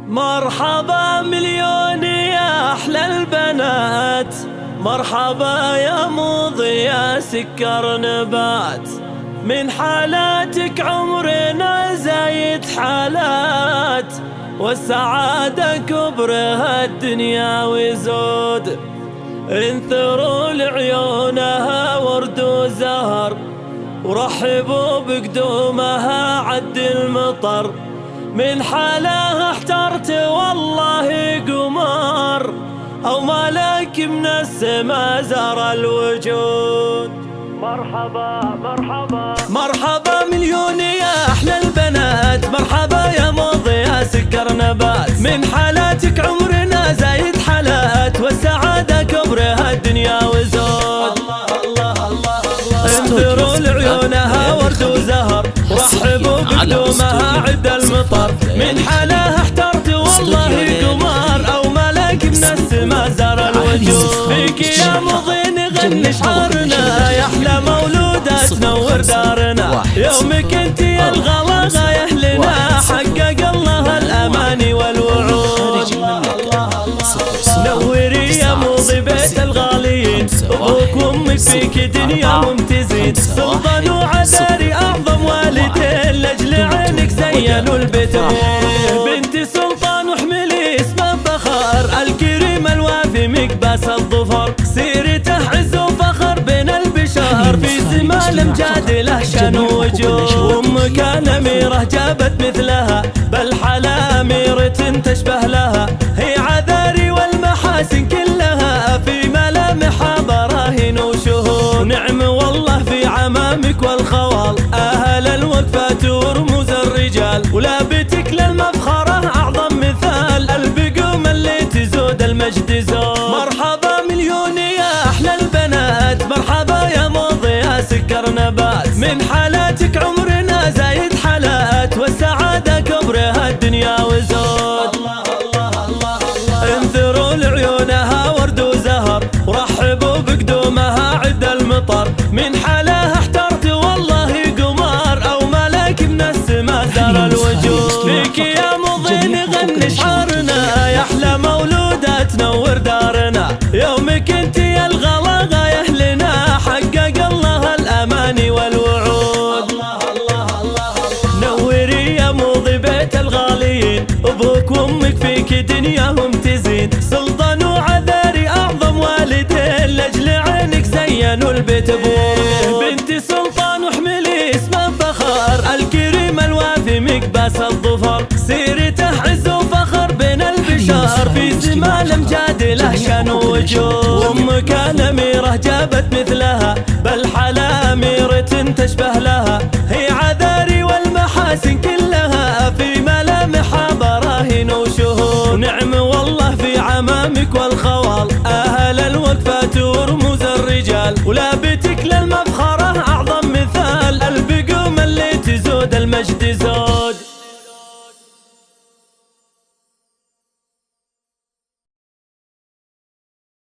مرحبا مليون يا أحلى البنات، مرحبا يا مضي يا سكر نبات. من حالاتك عمرنا زايد حالات، والسعادة كبرها الدنيا وزود. انثروا لعيونها ورد وزهر، ورحبوا بقدومها عد المطر. من حالها احترت والله قمر، أو ملك من السما زار الوجود. مرحبا مرحبا مرحبا مليون يا أحلى البنات، مرحبا يا مضي يا سكر نبات. من حالاتك عمرنا زايد حالات، والسعادة كبرها الدنيا وزود. انثروا لعيونها ورد وزهر، ورحبوا بقدومها عد المطر. من حالها احترت والله قمر، أو ملك من السما زار الوجود. فيك يا مضي نغني شعارنا، يا أحلى مولودة تنور دارنا. يومك انت يا الغلا غاية لنا، حقق الله الأماني والوعود. نوري يا مضي بيت الغاليين، أبوك وأمك فيك دنياهم تزيد. سلطان وعذاري أعظم والدين، لأجل عينك زينوا البيت. بنت سلطان واحملي اسم الفخر، الكريم الوافي مقباس الظفر. سيرته عز وفخر بين البشر، في زمان امجاد له شان ووجود. أمك الأميرة جابت مثلها، بل حلا أميرة تشبه لها. هي عذاري والمحاسن كلها، في ملامحها براهين وشهود. نعم والله في عمامك والخوال، أهل الوقفات ورموز الرجال. ولابتك للمفخرة أعظم مثال، البقوم اللي تزود المجد زود. مرحبا مليون يا أحلى البنات، مرحبا يا مضي يا سكر نبات. من حالاتك عمرنا زايد حالات، والسعادة كبرها الدنيا وزود. انثروا لعيونها ورد وزهر، ورحبوا بقدومها عد المطر. من حالها احترت والله قمر، أو ملك من السما زار الوجود. فيك يا مضي نغني شعارنا، يا أحلى مولودة تنور دارنا. يومك انت يا الغلا غاية لنا، حقق الله الأماني والوعود. نوري يا مضي بيت الغاليين، أبوك وأمك فيك دنياهم تزين. سلطان وعذاري أعظم والدين، لأجل عينك زينوا البيت أبوه. بنت سلطان واحملي اسم الفخر، الكريم الوافي مقباس الظفر. سيرته عز وفخر بين البشر، في زمان امجاد له شان ووجود. أمك الأميرة جابت مثلها، بل حلا أميرة تشبه لها. هي عذاري والمحاسن كلها، في ملامحها براهين وشهود. نعم والله في عمامك والخوال، أهل الوقفات ورموز الرجال. ولابتك للمفخرة أعظم مثال، البقوم اللي تزود المجد زود.